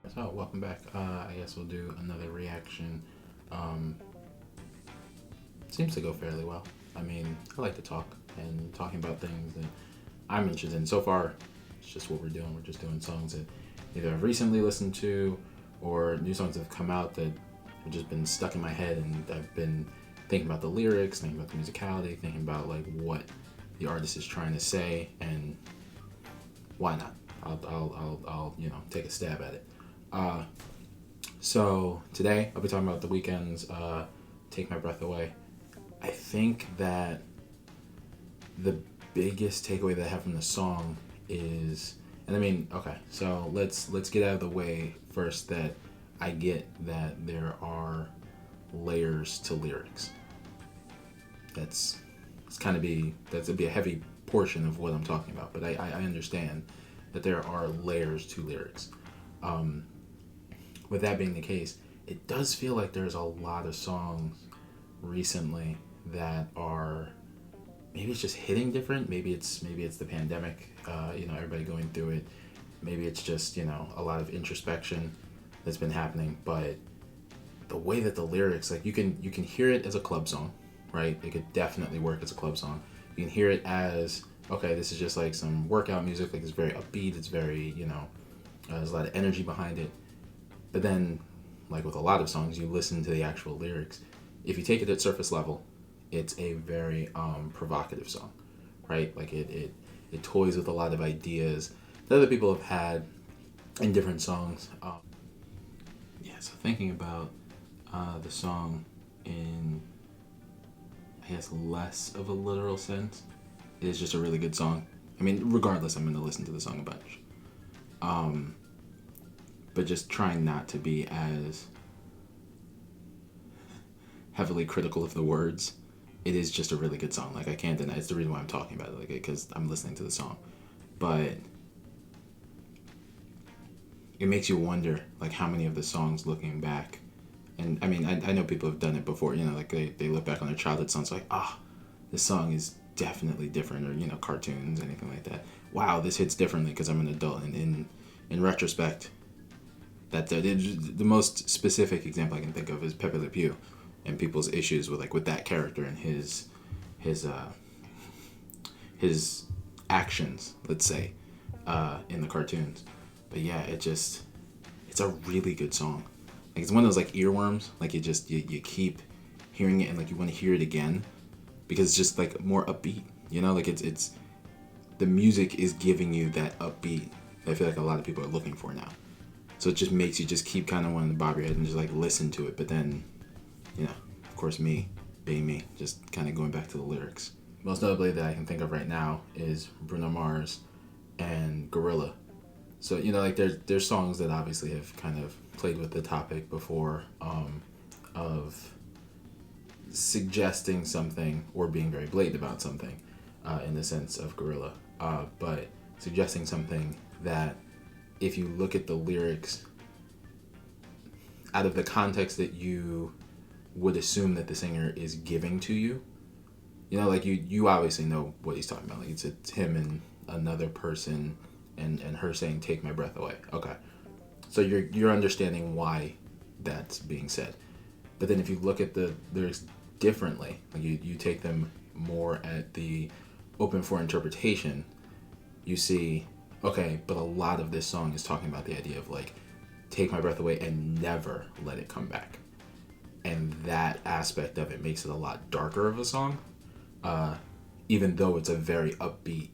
So welcome back. I guess we'll do another reaction. Um, Seems to go fairly well. I mean, I like to talk and talking about things that I'm interested in. So far, it's just what we're doing. We're just doing songs that either I've recently listened to or new songs that have come out that have just been stuck in my head, and I've been thinking about the lyrics, thinking about the musicality, thinking about like what the artist is trying to say, and why not? I'll take a stab at it. Uh, So today I'll be talking about the weekend's "Take My Breath Away." I think that the biggest takeaway that I have from the song is, and I mean, okay, so let's get out of the way first that I get that there are layers to lyrics. That's it's kind of be that's a be a heavy portion of what I'm talking about, but I understand that there are layers to lyrics. Um, with that being the case, it does feel like there's a lot of songs recently that are maybe it's just hitting different. Maybe it's the pandemic. Everybody going through it. Maybe it's just a lot of introspection that's been happening. But the way that the lyrics, like you can hear it as a club song, right? It could definitely work as a club song. You can hear it as okay, this is just like some workout music. Like it's very upbeat. It's very there's a lot of energy behind it. But then, like with a lot of songs, you listen to the actual lyrics. If you take it at surface level, it's a very provocative song, right? Like it toys with a lot of ideas that other people have had in different songs. Yeah, so thinking about the song in, I guess, less of a literal sense, it is just a really good song. I mean, regardless, I'm going to listen to the song a bunch. Um, but just trying not to be as heavily critical of the words. It is just a really good song. Like I can't deny it's the reason why I'm talking about it. Like because I'm listening to the song, but it makes you wonder like how many of the songs looking back, and I mean I know people have done it before. Like they look back on their childhood songs like this song is definitely different, or cartoons, anything like that. Wow, this hits differently because I'm an adult. And in retrospect, that the most specific example I can think of is Pepe Le Pew, and people's issues with that character and his his actions, let's say, in the cartoons. But yeah, it's a really good song. Like it's one of those like earworms. Like you keep hearing it and like you want to hear it again because it's just like more upbeat. Like it's the music is giving you that upbeat that I feel like a lot of people are looking for now. So it just makes you just keep kind of wanting to bob your head and just like listen to it. But then, of course, me being me, just kind of going back to the lyrics. Most notably that I can think of right now is Bruno Mars and Gorilla. So like there's songs that obviously have kind of played with the topic before, of suggesting something or being very blatant about something, in the sense of Gorilla, but suggesting something that if you look at the lyrics out of the context that you would assume that the singer is giving to you, like you obviously know what he's talking about. Like it's him and another person, and her saying "Take my breath away." Okay, so you're understanding why that's being said. But then if you look at the lyrics differently, like you take them more at the open for interpretation, you see, okay, but a lot of this song is talking about the idea of like take my breath away and never let it come back. And that aspect of it makes it a lot darker of a song, uh, even though it's a very upbeat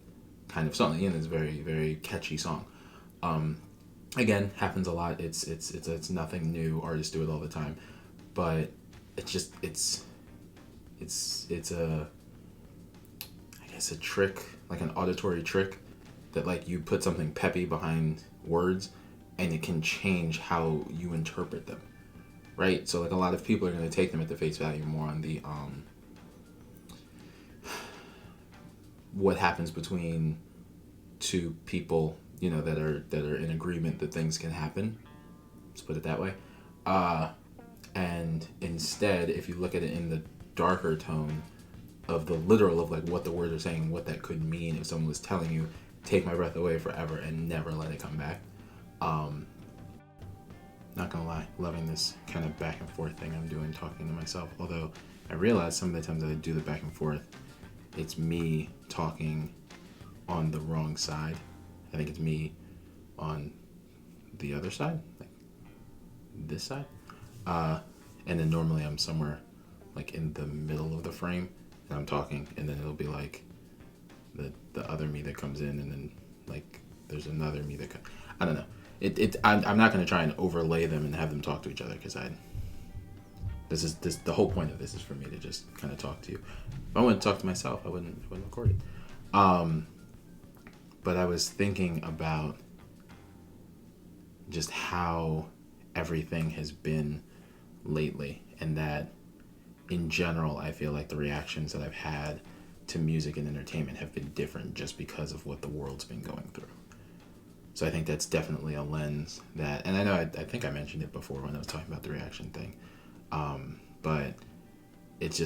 kind of song. It's a very very catchy song. Um, Again, happens a lot. It's nothing new. Artists do it all the time, but it's a, I guess, a trick, like an auditory trick, that like you put something peppy behind words, and it can change how you interpret them, right? So like a lot of people are going to take them at the face value more on the what happens between two people, that are in agreement that things can happen. Let's put it that way. Uh, and instead, if you look at it in the darker tone of the literal of like what the words are saying, what that could mean if someone was telling you, "Take my breath away forever and never let it come back," um, Not gonna lie, loving this kind of back and forth thing I'm doing, talking to myself. Although I realize some of the times that I do the back and forth, it's me talking on the wrong side. I think it's me on the other side, like this side. And then normally I'm somewhere like in the middle of the frame and I'm talking, and then it'll be like the other me that comes in, and then like there's another me that I don't know. I'm not going to try and overlay them and have them talk to each other, because the whole point of this is for me to just kind of talk to you. If I wanted to talk to myself, I wouldn't record it. But I was thinking about just how everything has been lately, and that in general I feel like the reactions that I've had to music and entertainment have been different just because of what the world's been going through. So I think that's definitely a lens that, and I know I think I mentioned it before when I was talking about the reaction thing, but it's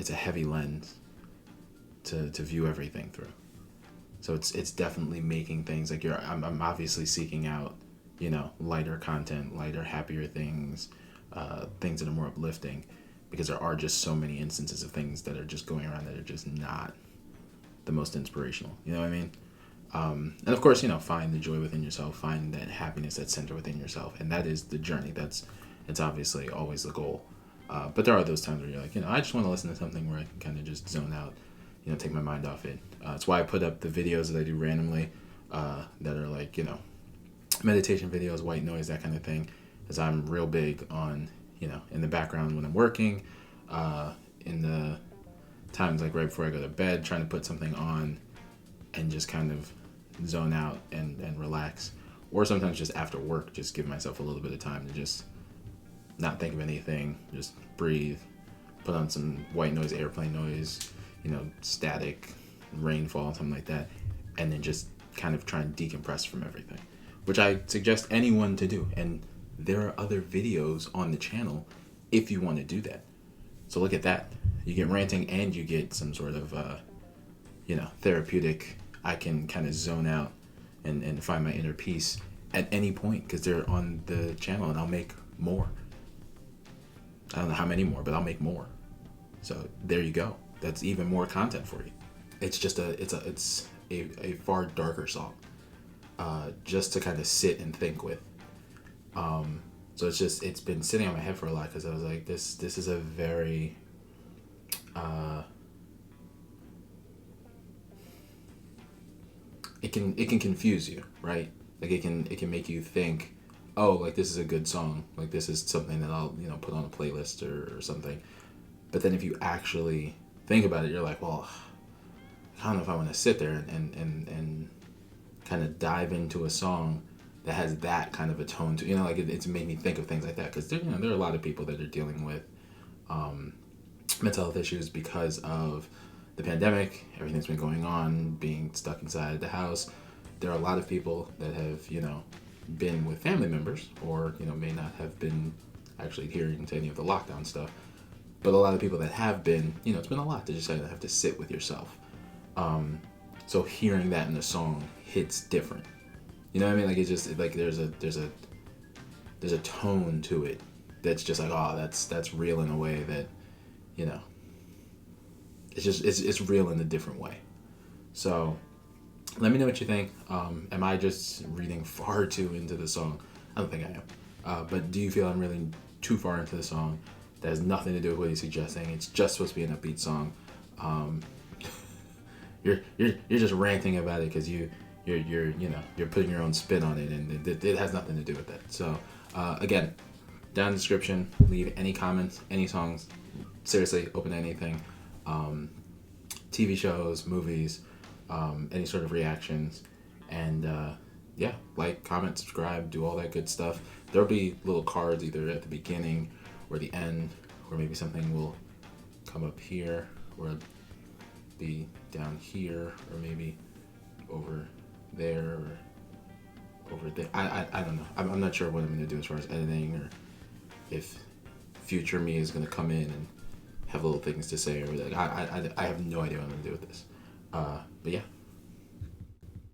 a heavy lens to view everything through. So it's definitely making things like I'm obviously seeking out, lighter content, lighter, happier things, things that are more uplifting, because there are just so many instances of things that are just going around that are just not the most inspirational. You know what I mean? And of course, find the joy within yourself, find that happiness that's centered within yourself, and that is the journey. It's obviously always the goal. But there are those times where you're like, I just want to listen to something where I can kind of just zone out, take my mind off it. That's why I put up the videos that I do randomly, that are like, meditation videos, white noise, that kind of thing, as I'm real big on, in the background when I'm working, in the times like right before I go to bed, trying to put something on and just kind of zone out and relax. Or sometimes just after work, just give myself a little bit of time to just not think of anything, just breathe, put on some white noise, airplane noise, static, rainfall, something like that, and then just kind of try and decompress from everything, which I suggest anyone to do. And there are other videos on the channel if you want to do that. So look at that. You get ranting and you get some sort of, therapeutic, I can kind of zone out and find my inner peace at any point, because they're on the channel, and I'll make more. I don't know how many more, but I'll make more. So there you go. That's even more content for you. It's just it's a far darker song, just to kind of sit and think with. So it's been sitting on my head for a lot, because I was like, this is a very, it can confuse you, right? Like it can make you think, oh, like this is a good song, like this is something that I'll put on a playlist or something. But then if you actually think about it, you're like, well, I don't know if I want to sit there and kind of dive into a song that has that kind of a tone to, like it's made me think of things like that, because there are a lot of people that are dealing with mental health issues because of the pandemic, everything's been going on, being stuck inside the house. There are a lot of people that have, been with family members, or, may not have been actually adhering to any of the lockdown stuff. But a lot of people that have been, it's been a lot to just have to sit with yourself. So hearing that in the song hits different. You know what I mean? Like it's just like there's a tone to it that's just like, oh, that's real in a way that, it's real in a different way. So let me know what you think. Am I just reading far too into the song? I don't think I am. But do you feel I'm really too far into the song? That has nothing to do with what he's suggesting. It's just supposed to be an upbeat song. You're just ranting about it because you're putting your own spin on it, and it has nothing to do with that. So again, down in the description, leave any comments, any songs. Seriously, open to anything. TV shows, movies, any sort of reactions, and like, comment, subscribe, do all that good stuff. There'll be little cards either at the beginning or the end, or maybe something will come up here, or be down here, or maybe over there, or over there. I don't know. I'm not sure what I'm going to do as far as editing, or if future me is going to come in and have little things to say, or like I have no idea what I'm going to do with this. But yeah,